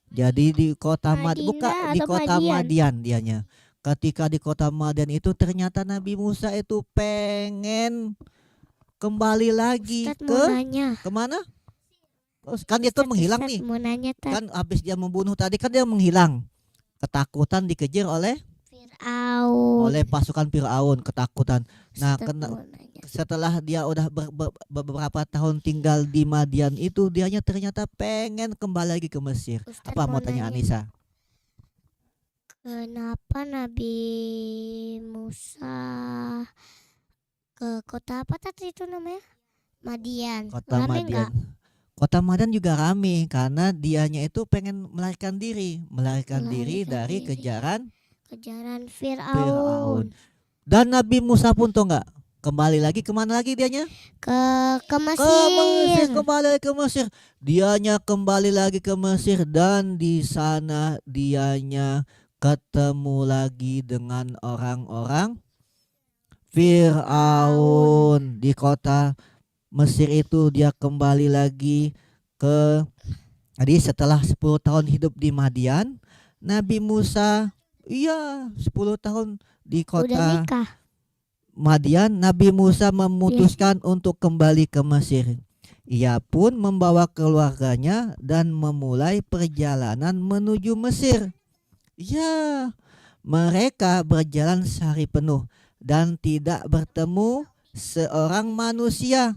Jadi di kota
Madinah
di
atau
kota
Madian?
Madian dianya. Ketika di kota Madian itu ternyata Nabi Musa itu pengen kembali lagi
Ustadz mau nanya.
kemana? Kan dia kan menghilang nih.
Ustadz mau nanya
Kan habis dia membunuh tadi kan dia menghilang. Ketakutan dikejar oleh
Fir'aun.
pasukan Firaun, ketakutan. Nah,
Ustadz mau nanya.
setelah dia udah beberapa tahun tinggal di Madian itu, dianya ternyata pengen kembali lagi ke Mesir.
Ustadz
Apa mau tanya
nanya,
Anissa?
kenapa Nabi Musa ke kota apa tadi itu namanya? Madian.
Kota
Rame
Madian.
nggak?
Kota Madian juga rame karena dianya itu pengen melarikan diri
Melarikan
dari
diri.
kejaran
Kejaran
Firaun.
Fir'aun.
Dan Nabi Musa pun tuh nggak kembali lagi kemana lagi dianya?
Ke
Ke Mesir,
Mesir.
kembali ke Mesir. Dianya kembali lagi ke Mesir dan di sana dianya ketemu lagi dengan orang-orang Fir'aun di kota Mesir itu. Dia kembali lagi ke, jadi setelah 10 tahun hidup di Madian, Nabi Musa 10 tahun di
Udah
kota
nikah.
Madian, Nabi Musa memutuskan untuk kembali ke Mesir. Ia pun membawa keluarganya dan memulai perjalanan menuju Mesir. Ya, mereka berjalan sehari penuh dan tidak bertemu seorang manusia.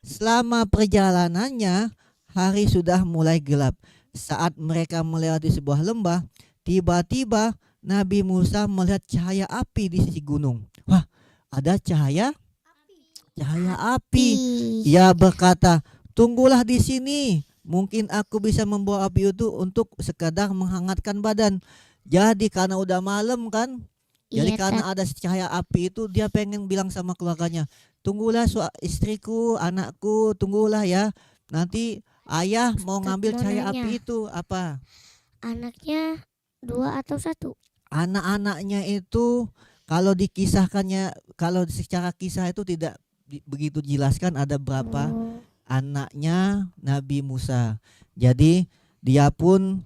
Selama perjalanannya, hari sudah mulai gelap. Saat mereka melewati sebuah lembah, tiba-tiba Nabi Musa melihat cahaya api di sisi gunung. Wah, ada cahaya api. Ia berkata, tunggulah di sini. Mungkin aku bisa membawa api itu untuk sekadar menghangatkan badan. Jadi karena udah malam kan, jadi
Iya,
karena ada cahaya api itu, dia pengen bilang sama keluarganya, tunggulah istriku, anakku, tunggulah ya. Nanti ayah mau
Ustadz
ngambil
mau
cahaya
nanya.
api itu. Apa?
Anaknya 2 atau 1?
Anak-anaknya itu kalau dikisahkannya, kalau secara kisah itu tidak begitu dijelaskan ada berapa anaknya Nabi Musa. Jadi dia pun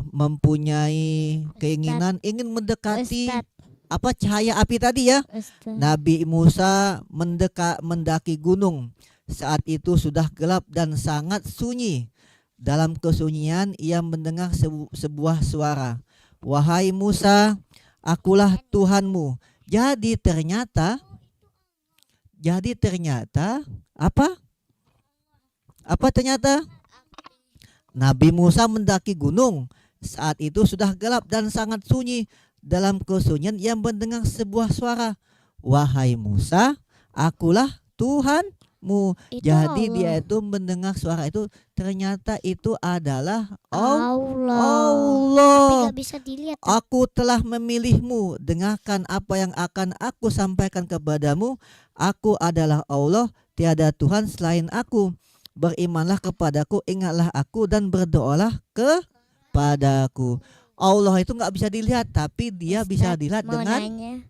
mempunyai keinginan ingin mendekati
Ustadz,
apa cahaya api tadi ya.
Ustadz.
Nabi Musa mendaki gunung. Saat itu sudah gelap dan sangat sunyi. Dalam kesunyian ia mendengar sebuah suara. Wahai Musa, akulah Tuhanmu. Jadi ternyata apa? Apa ternyata? Nabi Musa mendaki gunung. Saat itu sudah gelap dan sangat sunyi. Dalam kesunyian ia mendengar sebuah suara. Wahai Musa, akulah Tuhanmu.
Itu
Jadi
Allah.
dia itu mendengar suara itu, ternyata itu adalah
Allah.
Allah.
Tapi gak bisa dilihat.
Aku telah memilihmu. Dengarkan apa yang akan aku sampaikan kepadamu. Aku adalah Allah, tiada Tuhan selain aku. Berimanlah kepadaku, ingatlah aku, dan berdoalah kepadaku. Allah itu nggak bisa dilihat, tapi dia bisa
Ustadz,
dilihat
mau
dengan
nanya.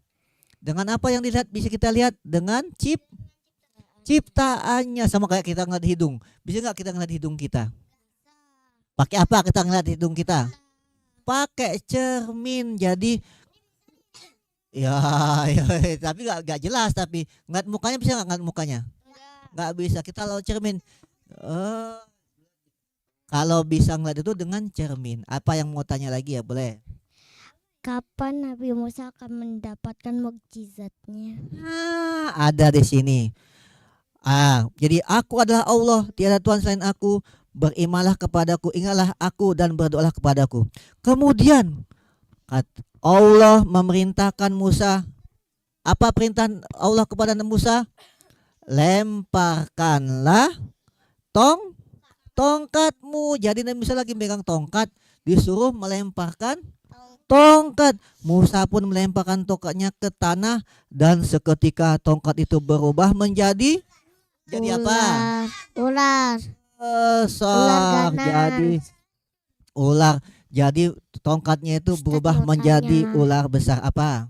apa yang dilihat bisa kita lihat dengan ciptaannya. Sama kayak kita ngeliat hidung. Bisa nggak kita ngeliat hidung kita? Pakai apa kita ngeliat hidung kita? Pakai cermin. Jadi ya, tapi nggak jelas. Tapi ngeliat mukanya bisa nggak ngeliat mukanya? Nggak bisa. Kita lewat cermin. Kalau bisa ngeliat itu dengan cermin. Apa yang mau tanya lagi ya, boleh?
Kapan Nabi Musa akan mendapatkan mukjizatnya?
Ada di sini. Jadi aku adalah Allah, tiada Tuhan selain aku. Berimanlah kepadaku, ingatlah aku, dan berdoalah kepadaku. Kemudian Allah memerintahkan Musa. Apa perintah Allah kepada Musa? Lemparkanlah tongkatmu. Jadi Nabi Musa lagi megang tongkat, disuruh melemparkan tongkat. Musa pun melemparkan tongkatnya ke tanah dan seketika tongkat itu berubah menjadi apa?
Ular.
Besar.
ganas.
Jadi ular. Jadi tongkatnya itu
Ustaz
berubah
mau
menjadi
tanya.
ular besar apa?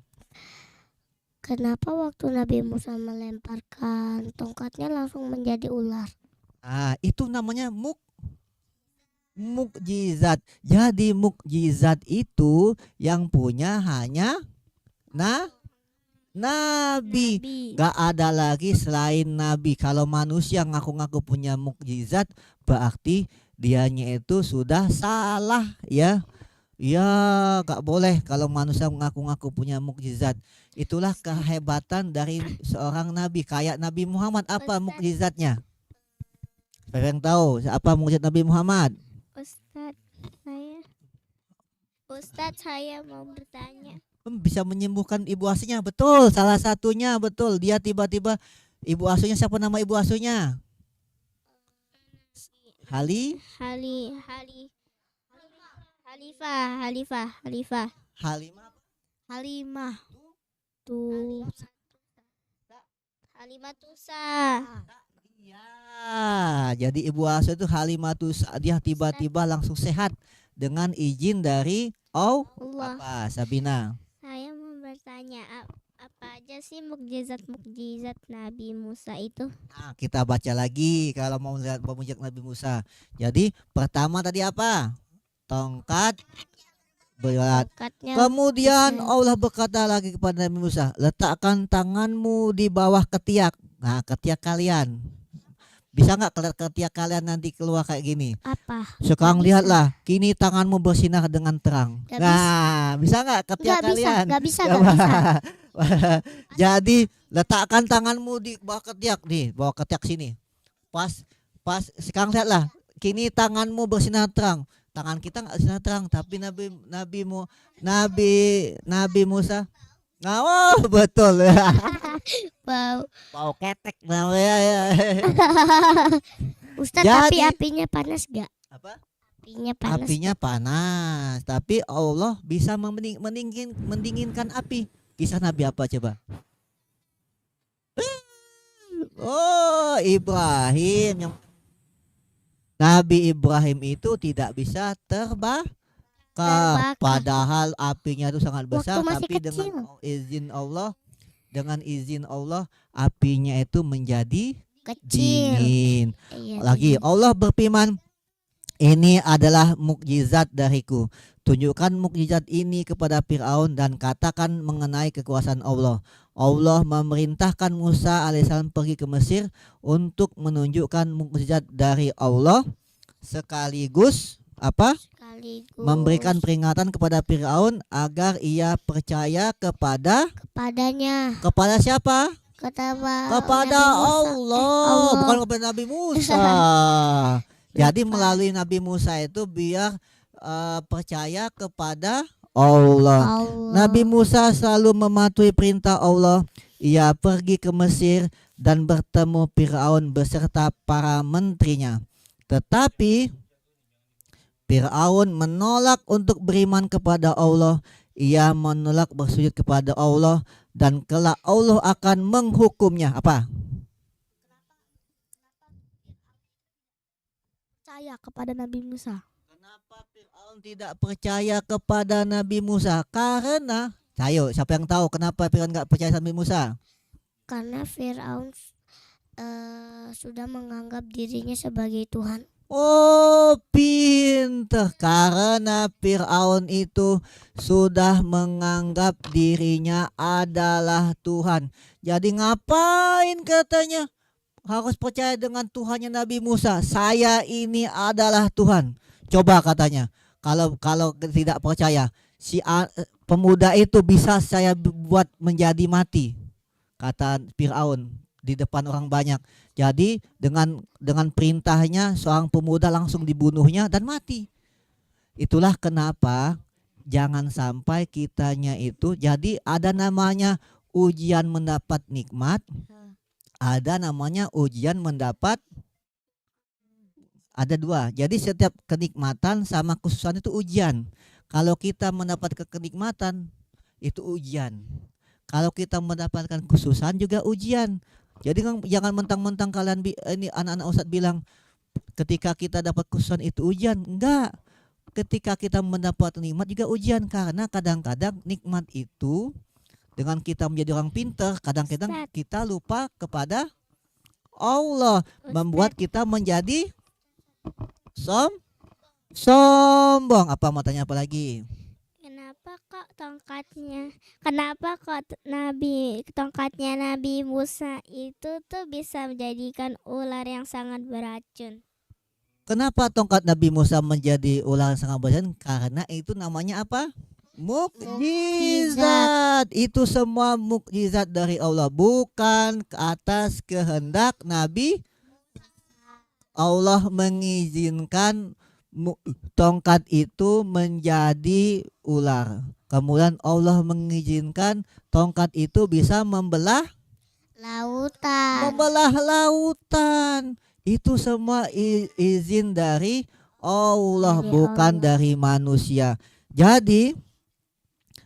Kenapa waktu Nabi Musa melemparkan tongkatnya langsung menjadi ular?
Itu namanya mukjizat. Jadi mukjizat itu yang punya hanya Nabi. Gak ada lagi selain Nabi. Kalau manusia ngaku-ngaku punya mukjizat, berarti dianya itu sudah salah ya. Ya gak boleh kalau manusia ngaku-ngaku punya mukjizat. Itulah kehebatan dari seorang Nabi. Kayak Nabi Muhammad, apa mukjizatnya? Siapa yang tahu apa mukjizat Nabi Muhammad?
Ustadz saya mau bertanya.
Bisa menyembuhkan ibu asuhnya. Betul, salah satunya betul. Dia tiba-tiba ibu asuhnya, siapa nama ibu asuhnya?
Halimah Tusa.
Ya, jadi ibu asuh itu Halimatus, dia tiba-tiba langsung sehat dengan izin dari
Allah.
Apa, Sabina?
Saya mau bertanya apa aja sih mukjizat Nabi Musa itu?
Kita baca lagi kalau mau melihat mukjizat Nabi Musa. Jadi pertama tadi apa? Tongkat berat. Kemudian Allah berkata lagi kepada Nabi Musa, letakkan tanganmu di bawah ketiak. Ketiak kalian. Bisa nggak ketiak kalian nanti keluar kayak gini?
Apa?
Sekarang lihatlah, kini tanganmu bersinar dengan terang. Bisa nggak ketiak kalian?
Gak bisa.
Jadi letakkan tanganmu di bawah ketiak nih, bawah ketiak sini. Pas sekarang lihatlah, kini tanganmu bersinar terang. Tangan kita nggak bersinar terang, tapi Nabi Musa. Betul. Bau ketek.
Ustadz, tapi apinya panas gak?
Apa?
Apinya
panas, tapi Allah bisa mendinginkan api. Kisah Nabi apa coba? Ibrahim. Nabi Ibrahim itu tidak bisa terbakar. Padahal apinya itu sangat besar, tapi dengan izin Allah apinya itu menjadi dingin. Lagi Allah berfirman, ini adalah mukjizat dariku. Tunjukkan mukjizat ini kepada Fir'aun dan katakan mengenai kekuasaan Allah. Allah memerintahkan Musa alaihissalam pergi ke Mesir untuk menunjukkan mukjizat dari Allah, sekaligus memberikan peringatan kepada Fir'aun agar ia percaya kepadanya. Kepada siapa? Kepada Allah. Bukan kepada Nabi Musa. Jadi melalui Nabi Musa itu biar percaya kepada Allah. Nabi Musa selalu mematuhi perintah Allah. Ia pergi ke Mesir dan bertemu Fir'aun beserta para menterinya. Tetapi Fir'aun menolak untuk beriman kepada Allah. Ia menolak bersujud kepada Allah dan kelak Allah akan menghukumnya. Apa?
Percaya kepada Nabi Musa.
Kenapa Fir'aun tidak percaya kepada Nabi Musa? Karena, siapa yang tahu kenapa Fir'aun nggak percaya Nabi Musa?
Karena Fir'aun sudah menganggap dirinya sebagai Tuhan.
Pintar. Karena Fir'aun itu sudah menganggap dirinya adalah Tuhan. Jadi ngapain katanya harus percaya dengan Tuhannya Nabi Musa? Saya ini adalah Tuhan. Coba katanya, kalau tidak percaya, si pemuda itu bisa saya buat menjadi mati, kata Fir'aun di depan orang banyak. Jadi dengan perintahnya seorang pemuda langsung dibunuhnya dan mati. Itulah kenapa jangan sampai kitanya itu, jadi ada namanya ujian mendapat nikmat, ada namanya ujian mendapat, ada dua. Jadi setiap kenikmatan sama kesusahan itu ujian. Kalau kita mendapatkan kenikmatan itu ujian. Kalau kita mendapatkan kesusahan juga ujian. Jadi jangan mentang-mentang kalian ini anak-anak Ustadz bilang ketika kita dapat kesusahan itu ujian. Enggak. Ketika kita mendapat nikmat juga ujian, karena kadang-kadang nikmat itu dengan kita menjadi orang pintar, kadang-kadang kita lupa kepada Allah, membuat kita menjadi sombong. Apa mau tanya apa lagi?
Kenapa kok tongkatnya Nabi Musa itu tuh bisa menjadikan ular yang sangat beracun?
Kenapa tongkat Nabi Musa menjadi ular yang sangat beracun? Karena itu namanya apa? Mukjizat. Itu semua mukjizat dari Allah, bukan ke atas kehendak Nabi. Allah mengizinkan tongkat itu menjadi ular. Kemudian Allah mengizinkan tongkat itu bisa membelah lautan. Itu semua izin dari Allah, bukan dari manusia. Jadi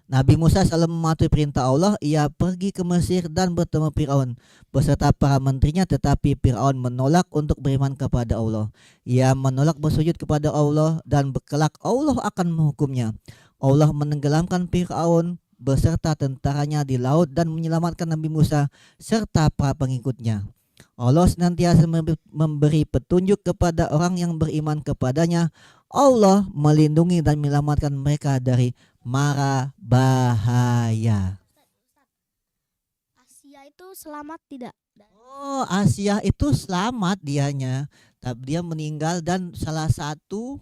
Nabi Musa selalu mematuhi perintah Allah. Ia pergi ke Mesir dan bertemu Fir'aun beserta para menterinya, tetapi Fir'aun menolak untuk beriman kepada Allah. Ia menolak bersujud kepada Allah dan kelak Allah akan menghukumnya. Allah menenggelamkan Fir'aun beserta tentaranya di laut dan menyelamatkan Nabi Musa serta para pengikutnya. Allah senantiasa memberi petunjuk kepada orang yang beriman kepadanya. Allah melindungi dan menyelamatkan mereka dari mara bahaya.
Asia itu selamat tidak?
Oh, Asia itu selamat dianya, tapi dia meninggal dan salah satu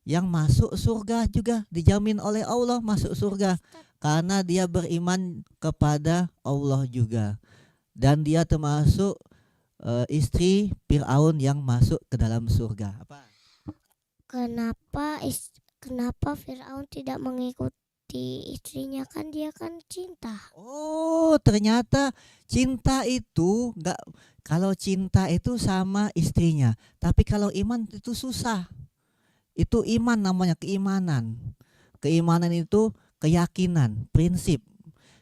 yang masuk surga juga dijamin oleh Allah masuk surga karena dia beriman kepada Allah juga. Dan dia termasuk istri Fir'aun yang masuk ke dalam surga. Apa?
Kenapa Fir'aun tidak mengikuti istrinya, kan dia kan cinta?
Oh, ternyata cinta itu enggak, kalau cinta itu sama istrinya, tapi kalau iman itu susah. Itu iman namanya, keimanan. Keimanan itu keyakinan, prinsip.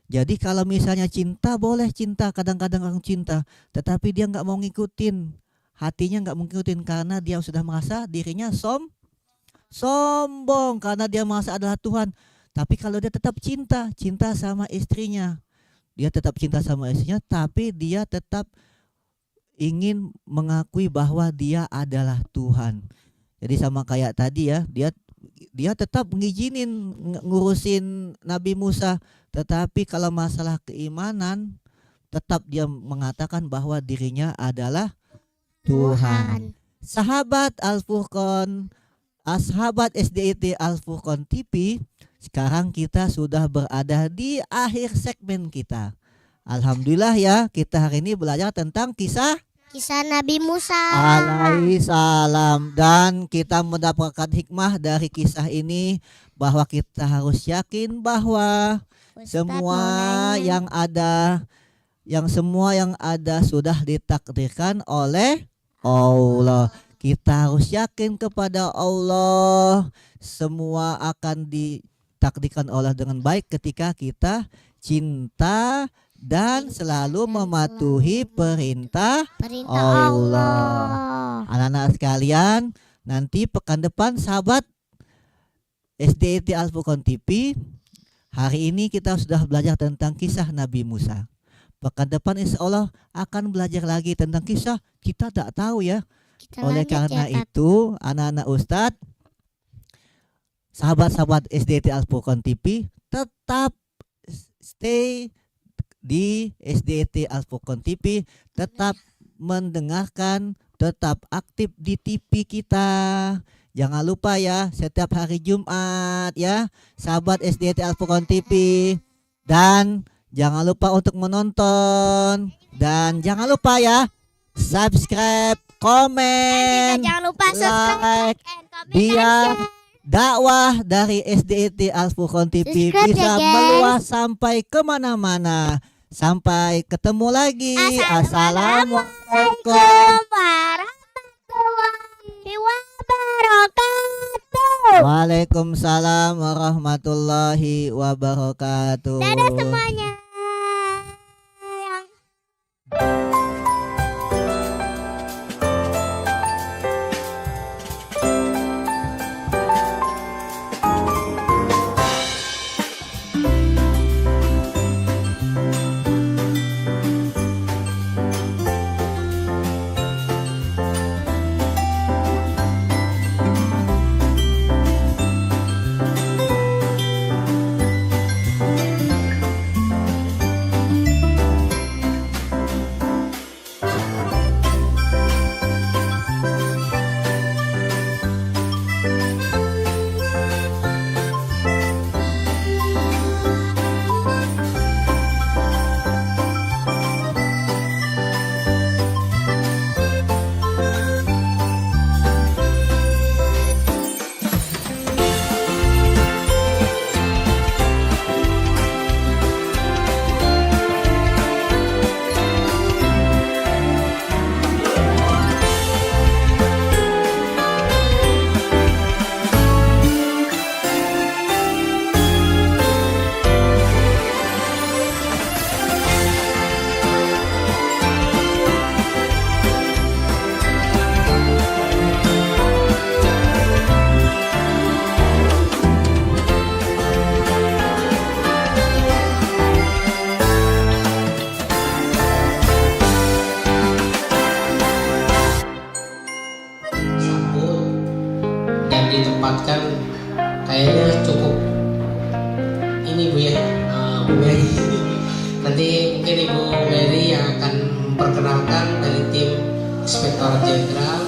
Jadi kalau misalnya cinta, boleh cinta, kadang-kadang orang cinta, tetapi dia nggak mau ngikutin, hatinya nggak mau ngikutin karena dia sudah merasa dirinya sombong karena dia merasa adalah Tuhan. Tapi kalau dia tetap cinta sama istrinya, dia tetap cinta sama istrinya, tapi dia tetap ingin mengakui bahwa dia adalah Tuhan. Jadi sama kayak tadi ya, dia tetap ngizinin ngurusin Nabi Musa, tetapi kalau masalah keimanan tetap dia mengatakan bahwa dirinya adalah Tuhan. Sahabat Al-Furqan, sahabat SDIT Al-Furqan TV, sekarang kita sudah berada di akhir segmen kita. Alhamdulillah ya, kita hari ini belajar tentang kisah
Nabi Musa
alaihi salam, dan kita mendapatkan hikmah dari kisah ini bahwa kita harus yakin bahwa semua yang ada sudah ditakdirkan oleh Allah. Kita harus yakin kepada Allah, semua akan ditakdirkan Allah dengan baik ketika kita cinta dan selalu mematuhi perintah Allah. Anak-anak sekalian, nanti pekan depan sahabat SDIT Al-Furqan TV, hari ini kita sudah belajar tentang kisah Nabi Musa. Pekan depan insya Allah akan belajar lagi tentang kisah kita tak tahu ya. Oleh karena itu anak-anak Ustadz, sahabat-sahabat SDIT Al-Furqan TV, tetap stay di SDIT Al-Furqan TV, tetap mendengarkan, tetap aktif di TV kita. Jangan lupa ya, setiap hari Jumat ya, sahabat SDIT Al-Furqan TV. Dan jangan lupa untuk menonton, dan jangan lupa ya subscribe, komen,
jangan lupa subscribe,
like, biar dakwah dari SDIT Al-Furqan TV bisa meluas sampai kemana-mana. Sampai ketemu lagi. Assalamualaikum
warahmatullahi wabarakatuh.
Waalaikumsalam warahmatullahi wabarakatuh.
Dadah semuanya.
ditempatkan kayaknya cukup ini Bu ya, Bu Mary. Nanti mungkin Ibu Mary yang akan memperkenalkan dari tim Inspektorat Jenderal